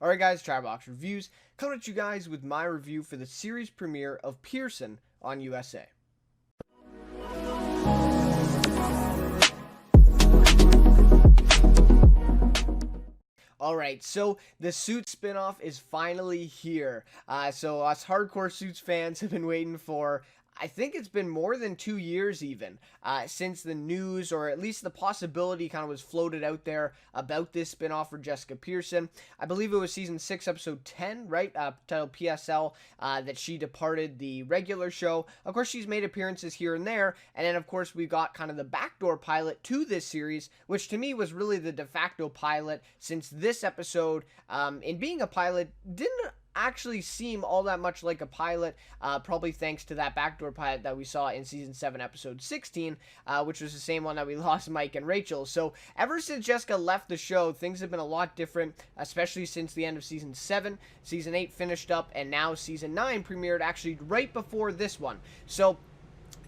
Alright guys, Chatterbox Reviews, coming at you guys with my review for the series premiere of Pearson on USA. Alright, so the Suits spinoff is finally here. So us hardcore Suits fans have been waiting for, I think it's been more than 2 years even, since the news, or at least the possibility kind of was floated out there about this spinoff for Jessica Pearson. I believe it was season 6, episode 10, right, titled PSL, that she departed the regular show. Of course, she's made appearances here and there, and then of course we got kind of the backdoor pilot to this series, which to me was really the de facto pilot, since this episode, in being a pilot, didn't actually seem all that much like a pilot, probably thanks to that backdoor pilot that we saw in season 7 episode 16, which was the same one that we lost Mike and Rachel. So ever since Jessica left the show, things have been a lot different, especially since the end of season 7. Season 8 finished up, and now season 9 premiered actually right before this one. So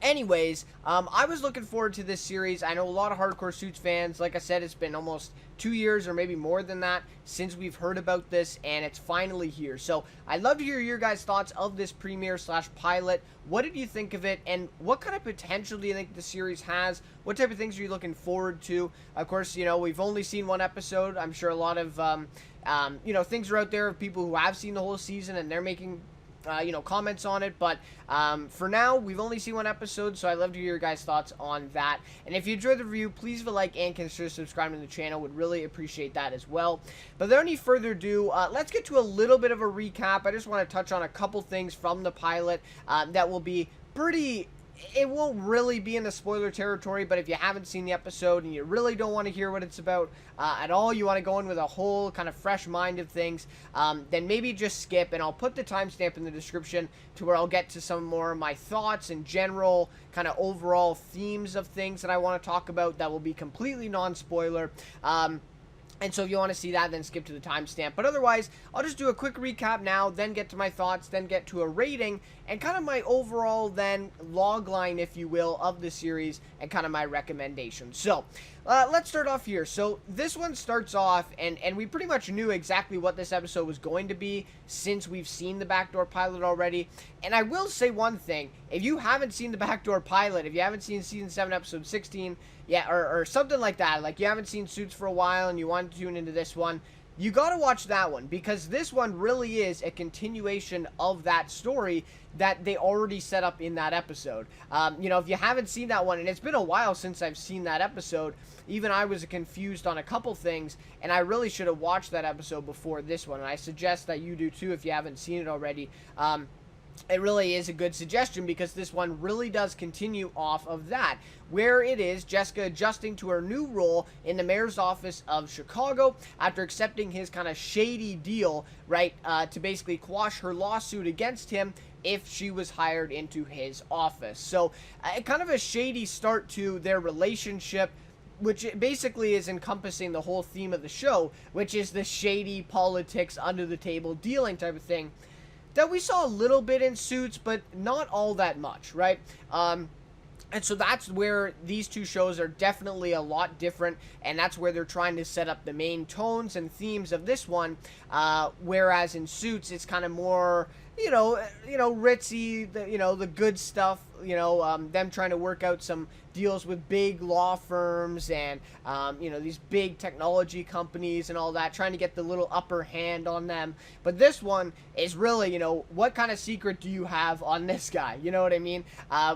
anyways, I was looking forward to this series. I know a lot of hardcore Suits fans. Like I said, it's been almost 2 years or maybe more than that since we've heard about this, and it's finally here. So I'd love to hear your guys' thoughts of this premiere / pilot. What did you think of it, and what kind of potential do you think the series has? What type of things are you looking forward to? Of course, you know, we've only seen one episode. I'm sure a lot of, things are out there of people who have seen the whole season, and they're making comments on it, but for now, we've only seen one episode, so I'd love to hear your guys' thoughts on that. And if you enjoyed the review, please leave a like and consider subscribing to the channel. Would really appreciate that as well. But without any further ado, let's get to a little bit of a recap. I just want to touch on a couple things from the pilot that will be pretty... It won't really be in the spoiler territory, but if you haven't seen the episode and you really don't want to hear what it's about at all, you want to go in with a whole kind of fresh mind of things, then maybe just skip, and I'll put the timestamp in the description to where I'll get to some more of my thoughts and general kind of overall themes of things that I want to talk about that will be completely non-spoiler. And so if you want to see that, then skip to the timestamp. But otherwise, I'll just do a quick recap now, then get to my thoughts, then get to a rating, and kind of my overall, then, log line, if you will, of the series, and kind of my recommendations. So, let's start off here. So, this one starts off, and we pretty much knew exactly what this episode was going to be, since we've seen the backdoor pilot already. And I will say one thing, if you haven't seen the backdoor pilot, if you haven't seen season 7, episode 16, yeah, or something like that, like you haven't seen Suits for a while and you want to tune into this one, you gotta watch that one, because this one really is a continuation of that story that they already set up in that episode. If you haven't seen that one, and it's been a while since I've seen that episode, even I was confused on a couple things, and I really should have watched that episode before this one, and I suggest that you do too if you haven't seen it already. It really is a good suggestion, because this one really does continue off of that, where it is Jessica adjusting to her new role in the mayor's office of Chicago after accepting his kind of shady deal, right, to basically quash her lawsuit against him if she was hired into his office. So, kind of a shady start to their relationship, which basically is encompassing the whole theme of the show, which is the shady politics, under the table dealing type of thing that we saw a little bit in Suits, but not all that much, right? And so that's where these two shows are definitely a lot different, and that's where they're trying to set up the main tones and themes of this one, whereas in Suits, it's kind of more, ritzy, the good stuff, them trying to work out some deals with big law firms and, these big technology companies and all that, trying to get the little upper hand on them. But this one is really, what kind of secret do you have on this guy? You know what I mean?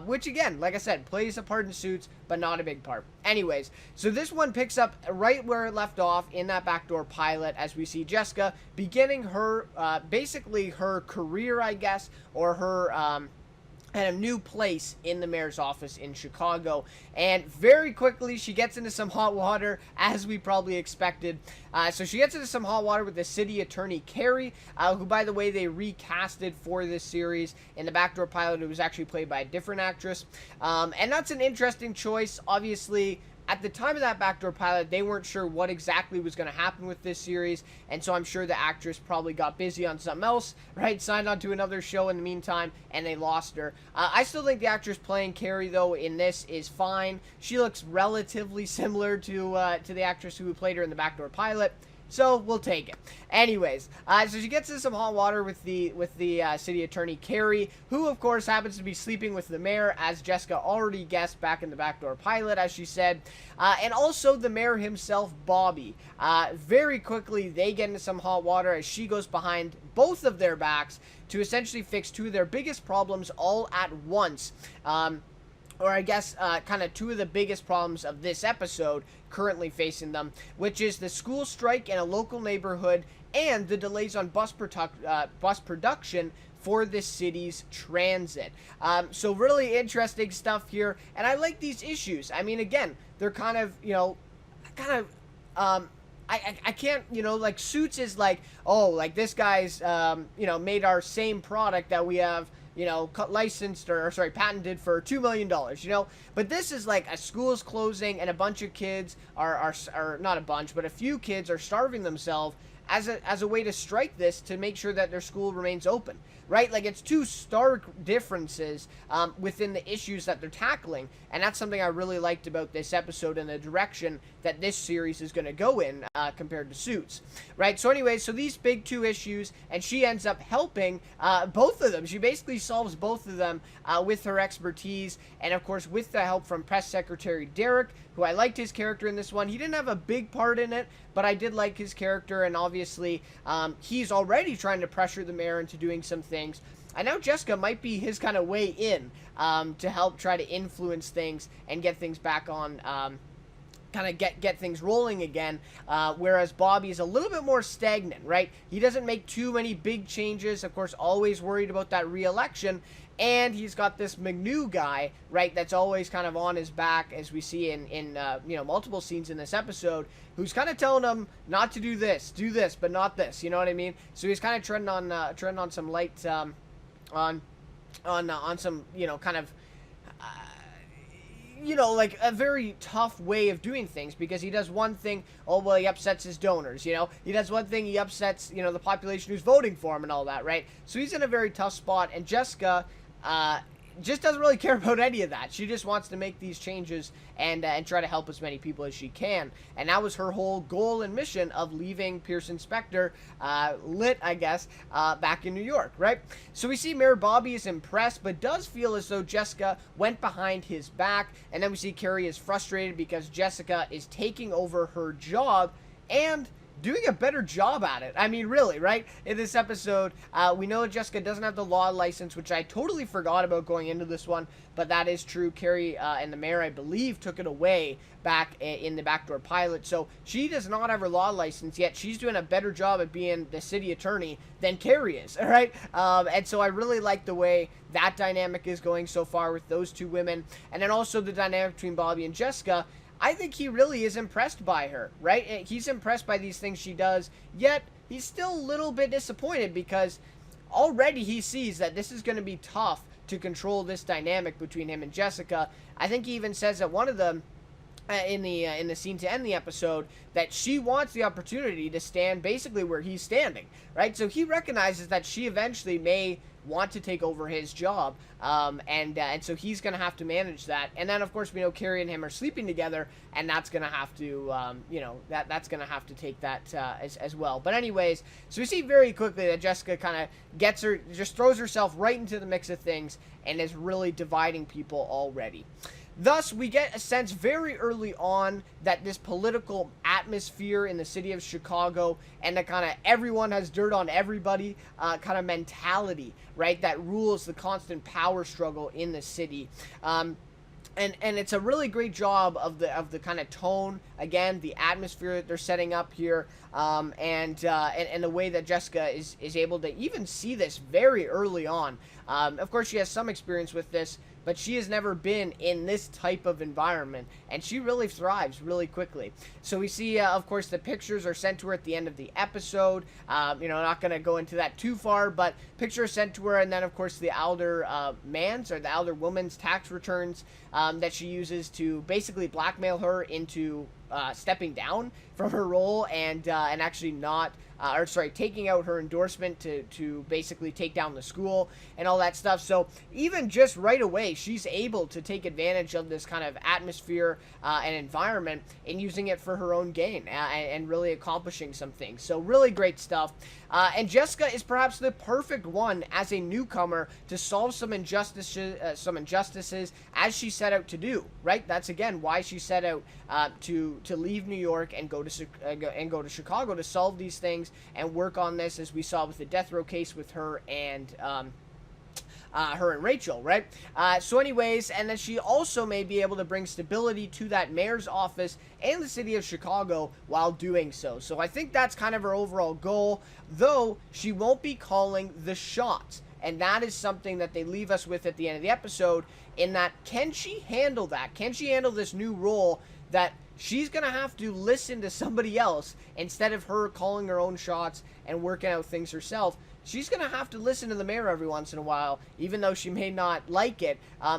Which, again, like I said, plays a part in Suits, but not a big part. Anyways, so this one picks up right where it left off in that backdoor pilot, as we see Jessica beginning her, basically her career, I guess, or her, at a new place in the mayor's office in Chicago, and very quickly she gets into some hot water, as we probably expected. So she gets into some hot water with the city attorney Carrie, who, by the way, they recasted for this series. In the backdoor pilot, it was actually played by a different actress, and that's an interesting choice. Obviously, at the time of that backdoor pilot, they weren't sure what exactly was going to happen with this series, and so I'm sure the actress probably got busy on something else, right? Signed on to another show in the meantime, and they lost her. I still think the actress playing Carrie, though, in this is fine. She looks relatively similar to the actress who played her in the backdoor pilot. so we'll take it. Anyways, so she gets in some hot water with the city attorney Carrie, who of course happens to be sleeping with the mayor, as Jessica already guessed back in the backdoor pilot, as she said, and also the mayor himself, Bobby. Very quickly, they get into some hot water as she goes behind both of their backs to essentially fix two of their biggest problems all at once. Or I guess kind of two of the biggest problems of this episode currently facing them, which is the school strike in a local neighborhood and the delays on bus production for the city's transit. So really interesting stuff here, and I like these issues. I mean, again, they're kind of, I can't, like Suits is like, oh, like this guy's, made our same product that we have, licensed or patented for $2 million, but this is like a school is closing and a bunch of kids are not a bunch, but a few kids are starving themselves as a way to strike this to make sure that their school remains open, right? Like, it's two stark differences within the issues that they're tackling, and that's something I really liked about this episode and the direction that this series is going to go in compared to Suits, right? So anyways, so these big two issues, and she ends up helping both of them. She basically solves both of them with her expertise, and of course with the help from Press Secretary Derek, who I liked his character in this one. He didn't have a big part in it, but I did like his character, and obviously he's already trying to pressure the mayor into doing some things. And now Jessica might be his kind of way in to help try to influence things and get things back on, kind of get things rolling again, whereas Bobby is a little bit more stagnant, right? He doesn't make too many big changes, of course, always worried about that re-election, and he's got this Magnew guy, right, that's always kind of on his back, as we see in multiple scenes in this episode, who's kind of telling him not to do this, but not this, you know what I mean? So he's kind of treading on some light, on some, kind of, like a very tough way of doing things, because he does one thing, oh, well, he upsets his donors, he does one thing, he upsets, the population who's voting for him and all that, right? So he's in a very tough spot, and Jessica, just doesn't really care about any of that. She just wants to make these changes and try to help as many people as she can. And that was her whole goal and mission of leaving Pearson Spector lit, I guess, back in New York, right? So we see Mayor Bobby is impressed, but does feel as though Jessica went behind his back. And then we see Carrie is frustrated because Jessica is taking over her job and doing a better job at it. I mean, really, right? In this episode, we know Jessica doesn't have the law license, which I totally forgot about going into this one, but that is true. Carrie and the mayor, I believe, took it away back in the backdoor pilot, so she does not have her law license yet. She's doing a better job at being the city attorney than Carrie is, all right? And so I really like the way that dynamic is going so far with those two women, and then also the dynamic between Bobby and Jessica. I think he really is impressed by her, right? He's impressed by these things she does, yet he's still a little bit disappointed because already he sees that this is going to be tough to control this dynamic between him and Jessica. I think he even says that one of them, in the scene to end the episode, that she wants the opportunity to stand basically where he's standing, right? So he recognizes that she eventually may want to take over his job, and so he's gonna have to manage that. And then of course we know Carrie and him are sleeping together, and that's gonna have to that's gonna have to take that as well. But anyways, so we see very quickly that Jessica kind of just throws herself right into the mix of things and is really dividing people already. Thus, we get a sense very early on that this political atmosphere in the city of Chicago and the kind of everyone has dirt on everybody kind of mentality, right, that rules the constant power struggle in the city. And it's a really great job of the kind of tone, again, the atmosphere that they're setting up here, and the way that Jessica is able to even see this very early on. Of course, she has some experience with this, but she has never been in this type of environment, and she really thrives really quickly. So we see, of course, the pictures are sent to her at the end of the episode. Not going to go into that too far, but pictures sent to her, and then, of course, the elder man's or the elder woman's tax returns that she uses to basically blackmail her into stepping down from her role and actually not taking out her endorsement to basically take down the school and all that stuff. So even just right away, she's able to take advantage of this kind of atmosphere and environment and using it for her own gain and really accomplishing some things. So really great stuff. And Jessica is perhaps the perfect one as a newcomer to solve some injustices as she set out to do. Right? That's again why she set out to leave New York and go to Chicago to solve these things and work on this, as we saw with the death row case with her and Rachel, right? So anyways, and then she also may be able to bring stability to that mayor's office and the city of Chicago while doing so. So I think that's kind of her overall goal, though she won't be calling the shots. And that is something that they leave us with at the end of the episode, in that, can she handle that? Can she handle this new role that she's going to have to listen to somebody else instead of her calling her own shots and working out things herself? She's going to have to listen to the mayor every once in a while, even though she may not like it.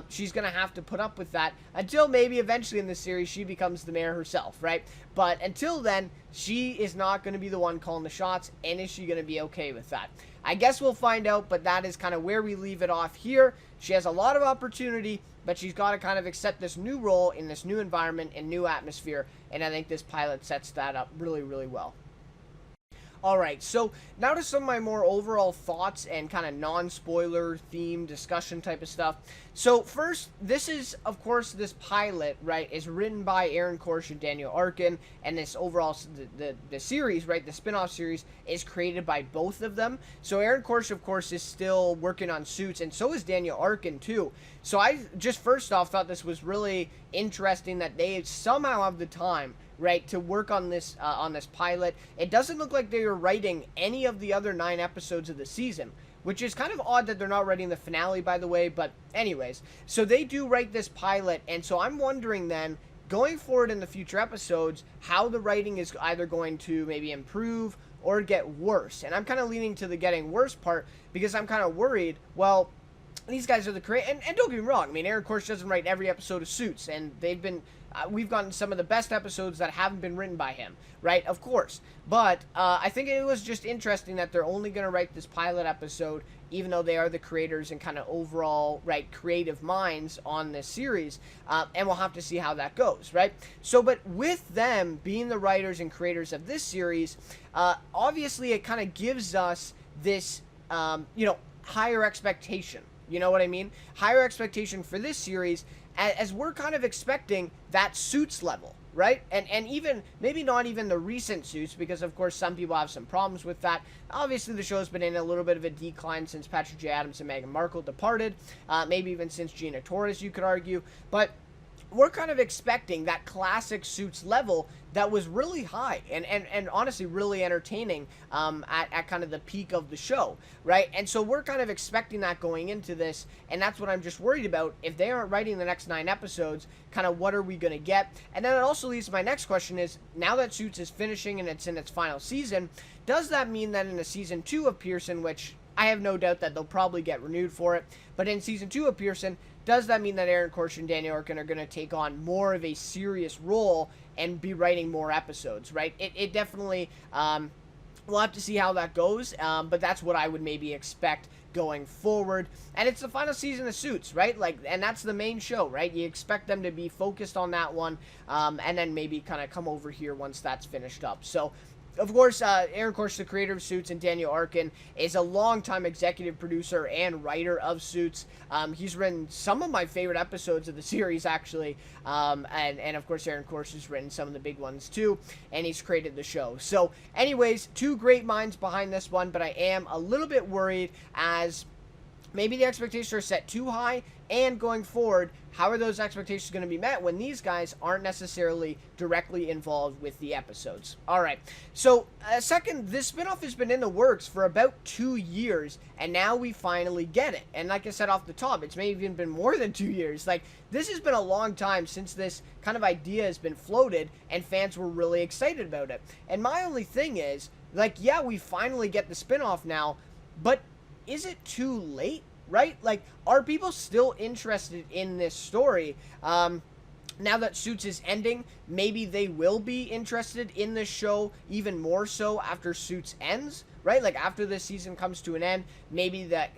She's going to have to put up with that until maybe eventually in the series she becomes the mayor herself, right? But until then, she is not going to be the one calling the shots, and is she going to be okay with that? I guess we'll find out, but that is kind of where we leave it off here. She has a lot of opportunity, but she's got to kind of accept this new role in this new environment and new atmosphere, and I think this pilot sets that up really, really well. Alright, so now to some of my more overall thoughts and kind of non-spoiler theme discussion type of stuff. So first, this is, of course, this pilot, right, is written by Aaron Korsh and Daniel Arkin, and this overall, the series, right, the spin-off series is created by both of them. So Aaron Korsh, of course, is still working on Suits, and so is Daniel Arkin, too. So I just first off thought this was really interesting that they somehow have the time, right, to work on this pilot. It doesn't look like they are writing any of the other 9 episodes of the season, which is kind of odd that they're not writing the finale, by the way. But anyways, so they do write this pilot, and so I'm wondering then, going forward in the future episodes, how the writing is either going to maybe improve or get worse. And I'm kind of leaning to the getting worse part, because I'm kind of worried, well, these guys are the creators, and don't get me wrong, I mean, Aaron Korsh doesn't write every episode of Suits, and they've been, we've gotten some of the best episodes that haven't been written by him, right? Of course. But I think it was just interesting that they're only going to write this pilot episode, even though they are the creators and kind of overall, right, creative minds on this series, and we'll have to see how that goes, right? So, but with them being the writers and creators of this series, obviously it kind of gives us this, higher expectation. You know what I mean? Higher expectation for this series, as we're kind of expecting that Suits level, right? And even, maybe not even the recent Suits, because of course some people have some problems with that. Obviously the show's been in a little bit of a decline since Patrick J. Adams and Meghan Markle departed, maybe even since Gina Torres, you could argue, but we're kind of expecting that classic Suits level that was really high and honestly really entertaining at kind of the peak of the show, right? And so we're kind of expecting that going into this, and that's what I'm just worried about. If they aren't writing the next 9 episodes, kind of what are we going to get? And then it also leads to my next question is, now that Suits is finishing and it's in its final season, does that mean that in a season 2 of Pearson, which I have no doubt that they'll probably get renewed for it, but in season 2 of Pearson, does that mean that Aaron Korsh and Daniel Arkin are going to take on more of a serious role and be writing more episodes, right? It definitely, we'll have to see how that goes, but that's what I would maybe expect going forward. And it's the final season of Suits, right? Like, and that's the main show, right? You expect them to be focused on that one, and then maybe kind of come over here once that's finished up. So, of course, Aaron Korsh, the creator of Suits, and Daniel Arkin is a longtime executive producer and writer of Suits. He's written some of my favorite episodes of the series, actually. And of course, Aaron Korsh has written some of the big ones, too. And he's created the show. So, anyways, 2 great minds behind this one. But I am a little bit worried as maybe the expectations are set too high, and going forward, how are those expectations going to be met when these guys aren't necessarily directly involved with the episodes? All right, so second, this spinoff has been in the works for about 2 years, and now we finally get it. And like I said off the top, it's maybe even been more than 2 years. Like, this has been a long time since this kind of idea has been floated, and fans were really excited about it. And my only thing is, like, yeah, we finally get the spinoff now, but is it too late? Right? Like, are people still interested in this story? now that Suits is ending, maybe they will be interested in this show even more so after Suits ends, right? Like after this season comes to an end, maybe that,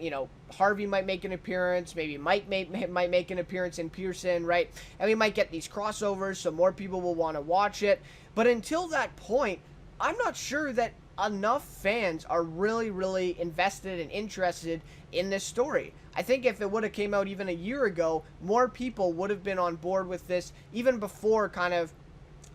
Harvey might make an appearance, maybe Mike might make an appearance in Pearson, right? And we might get these crossovers, so more people will want to watch it. But until that point, I'm not sure that enough fans are really, really invested and interested in this story. I think if it would have came out even a year ago, more people would have been on board with this even before kind of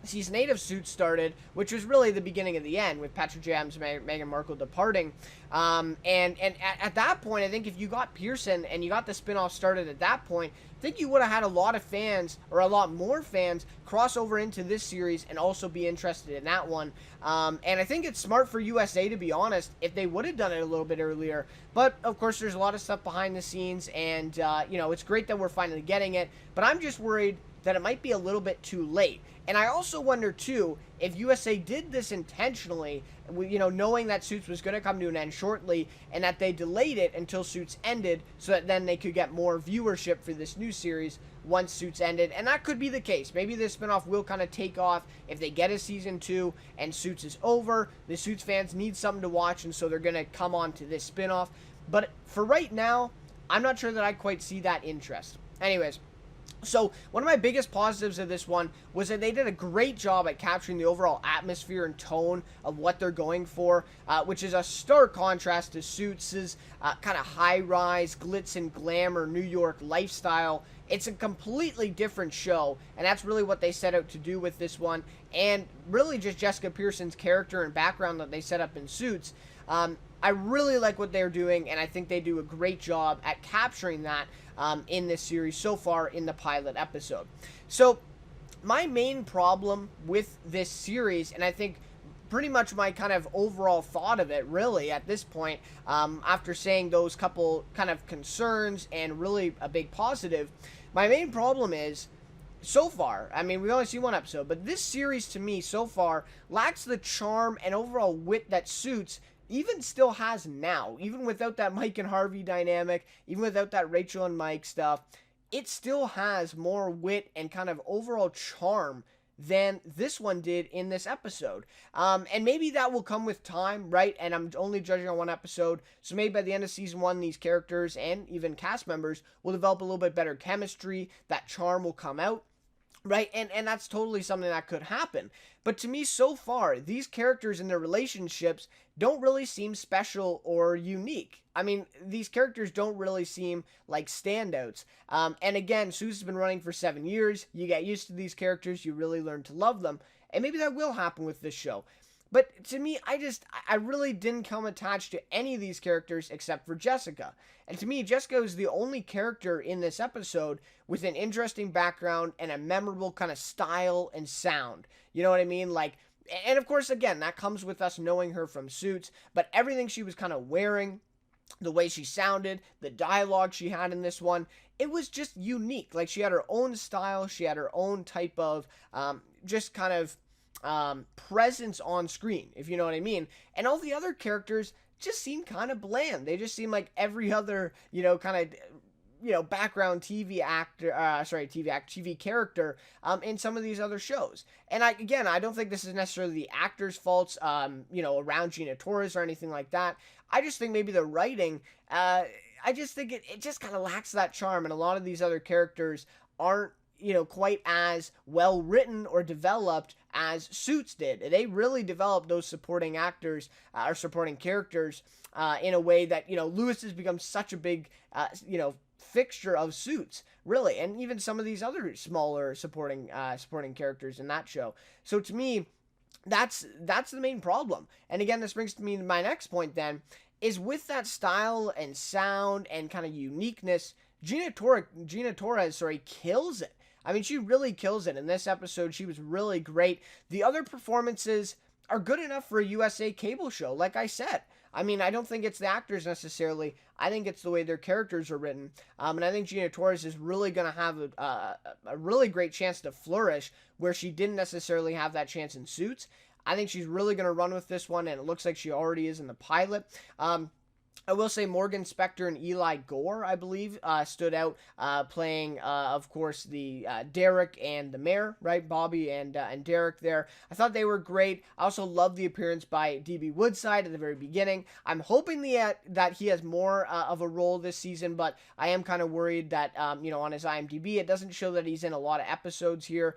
season 8 of Suits started, which was really the beginning of the end with Patrick J. Adams and Meghan Markle departing. And at that point, I think if you got Pearson and you got the spinoff started at that point, I think you would have had a lot of fans, or a lot more fans, cross over into this series and also be interested in that one. And I think it's smart for USA, to be honest, if they would have done it a little bit earlier. But, of course, there's a lot of stuff behind the scenes, and, it's great that we're finally getting it. But I'm just worried that it might be a little bit too late. And I also wonder, too, if USA did this intentionally, knowing that Suits was going to come to an end shortly, and that they delayed it until Suits ended so that then they could get more viewership for this new series once Suits ended. And that could be the case. Maybe this spinoff will kind of take off if they get a season 2 and Suits is over. The Suits fans need something to watch, and so they're going to come on to this spinoff. But for right now, I'm not sure that I quite see that interest. Anyways, so one of my biggest positives of this one was that they did a great job at capturing the overall atmosphere and tone of what they're going for, which is a stark contrast to Suits' kind of high-rise, glitz and glamour New York lifestyle. It's a completely different show, and that's really what they set out to do with this one, and really just Jessica Pearson's character and background that they set up in Suits. I really like what they're doing, and I think they do a great job at capturing that in this series so far in the pilot episode. So my main problem with this series, and I think pretty much my kind of overall thought of it really at this point, after saying those couple kind of concerns and really a big positive, my main problem is, so far, I mean, we've only seen one episode, but this series to me so far lacks the charm and overall wit that Suits even still has now. Even without that Mike and Harvey dynamic, even without that Rachel and Mike stuff, it still has more wit and kind of overall charm than this one did in this episode. And maybe that will come with time, right? And I'm only judging on one episode, so maybe by the end of season 1, these characters and even cast members will develop a little bit better chemistry. That charm will come out, right? And that's totally something that could happen. But to me, so far, these characters and their relationships don't really seem special or unique. I mean, these characters don't really seem like standouts. And again, Suits has been running for 7 years. You get used to these characters. You really learn to love them. And maybe that will happen with this show. But to me, I really didn't come attached to any of these characters except for Jessica. And to me, Jessica is the only character in this episode with an interesting background and a memorable kind of style and sound. You know what I mean? Like, and of course, again, that comes with us knowing her from Suits, but everything she was kind of wearing, the way she sounded, the dialogue she had in this one, it was just unique. Like, she had her own style, she had her own type of just kind of presence on screen, if you know what I mean. And all the other characters just seem kind of bland. They just seem like every other, kind of, background TV actor, TV character in some of these other shows. And I don't think this is necessarily the actor's faults, around Gina Torres or anything like that. I just think maybe the writing, I just think it just kind of lacks that charm, and a lot of these other characters aren't, quite as well written or developed as Suits did. They really developed those supporting actors, or supporting characters, in a way that, Lewis has become such a big, fixture of Suits, really, and even some of these other smaller supporting characters in that show. So to me, that's the main problem. And again, this brings me to my next point then, is with that style and sound and kind of uniqueness, Gina Torres kills it. I mean, she really kills it. In this episode, she was really great. The other performances are good enough for a USA cable show, like I said. I mean, I don't think it's the actors necessarily. I think it's the way their characters are written. And I think Gina Torres is really going to have a really great chance to flourish where she didn't necessarily have that chance in Suits. I think she's really going to run with this one, and it looks like she already is in the pilot. I will say Morgan Spector and Eli Gore, I believe, stood out, playing, of course, the Derek and the Mayor, right? Bobby and Derek there. I thought they were great. I also love the appearance by DB Woodside at the very beginning. I'm hoping that he has more of a role this season, but I am kind of worried that, on his IMDb, it doesn't show that he's in a lot of episodes here.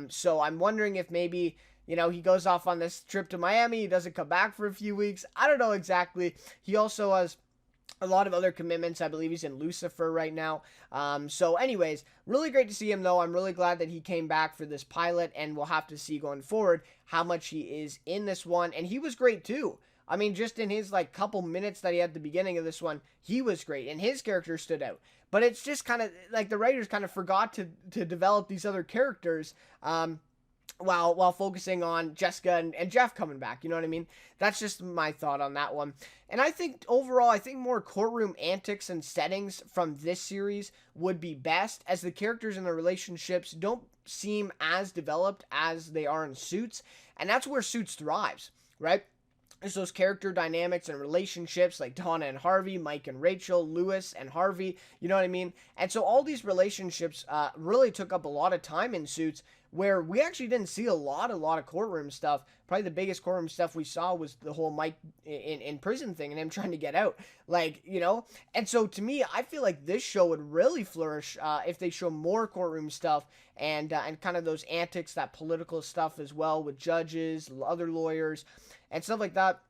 So I'm wondering if maybe he goes off on this trip to Miami. He doesn't come back for a few weeks. I don't know exactly. He also has a lot of other commitments. I believe he's in Lucifer right now. So anyways, really great to see him, though. I'm really glad that he came back for this pilot, and we'll have to see going forward how much he is in this one. And he was great, too. I mean, just in his, couple minutes that he had at the beginning of this one, he was great, and his character stood out. But it's just kind of, the writers kind of forgot to develop these other characters, while focusing on Jessica and Jeff coming back. You know what I mean? That's just my thought on that one. And I think overall, more courtroom antics and settings from this series would be best, as the characters and the relationships don't seem as developed as they are in Suits. And that's where Suits thrives, right? It's those character dynamics and relationships like Donna and Harvey, Mike and Rachel, Lewis and Harvey, you know what I mean? And so all these relationships really took up a lot of time in Suits, where we actually didn't see a lot of courtroom stuff. Probably the biggest courtroom stuff we saw was the whole Mike in prison thing and him trying to get out. And so to me, I feel like this show would really flourish if they show more courtroom stuff and kind of those antics, that political stuff as well with judges, other lawyers, and stuff like that.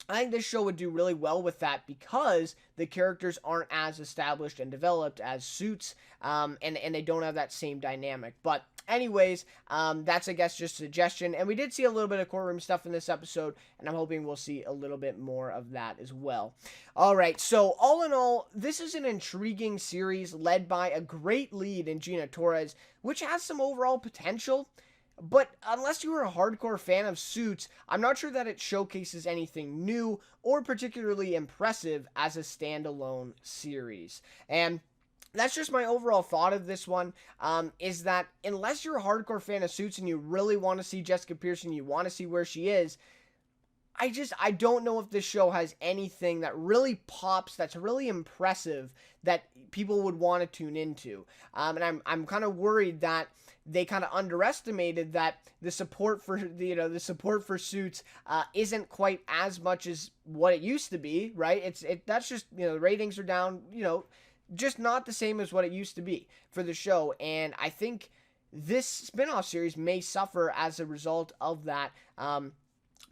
I think this show would do really well with that because the characters aren't as established and developed as Suits, and they don't have that same dynamic. But anyways, that's, I guess, just a suggestion. And we did see a little bit of courtroom stuff in this episode, and I'm hoping we'll see a little bit more of that as well. All right, so all in all, this is an intriguing series led by a great lead in Gina Torres, which has some overall potential. But unless you are a hardcore fan of Suits, I'm not sure that it showcases anything new or particularly impressive as a standalone series. And that's just my overall thought of this one, is that unless you're a hardcore fan of Suits and you really want to see Jessica Pearson, you want to see where she is, I don't know if this show has anything that really pops, that's really impressive, that people would want to tune into. And I'm kind of worried that they kind of underestimated that the support for the support for Suits isn't quite as much as what it used to be, right? That's just, the ratings are down, just not the same as what it used to be for the show. And I think this spin-off series may suffer as a result of that.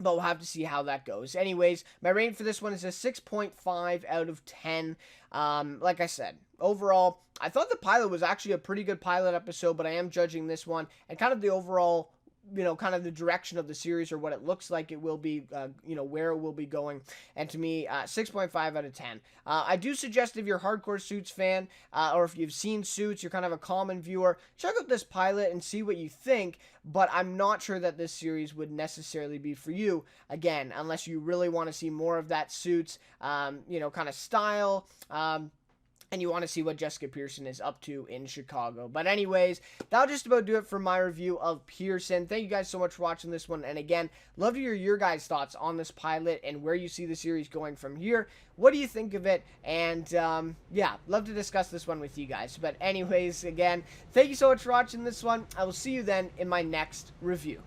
But we'll have to see how that goes. Anyways, my rating for this one is a 6.5 out of 10. Like I said, overall, I thought the pilot was actually a pretty good pilot episode, but I am judging this one and kind of the overall, kind of the direction of the series, or what it looks like it will be, where it will be going. And to me, 6.5 out of 10. I do suggest, if you're a hardcore Suits fan, or if you've seen Suits, you're kind of a common viewer, check out this pilot and see what you think. But I'm not sure that this series would necessarily be for you, again, unless you really want to see more of that Suits, kind of style, and you want to see what Jessica Pearson is up to in Chicago. But anyways, that'll just about do it for my review of Pearson. Thank you guys so much for watching this one. And again, love to hear your guys' thoughts on this pilot and where you see the series going from here. What do you think of it? And yeah, love to discuss this one with you guys. But anyways, again, thank you so much for watching this one. I will see you then in my next review.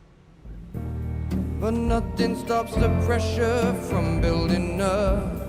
But nothing stops the pressure from building up.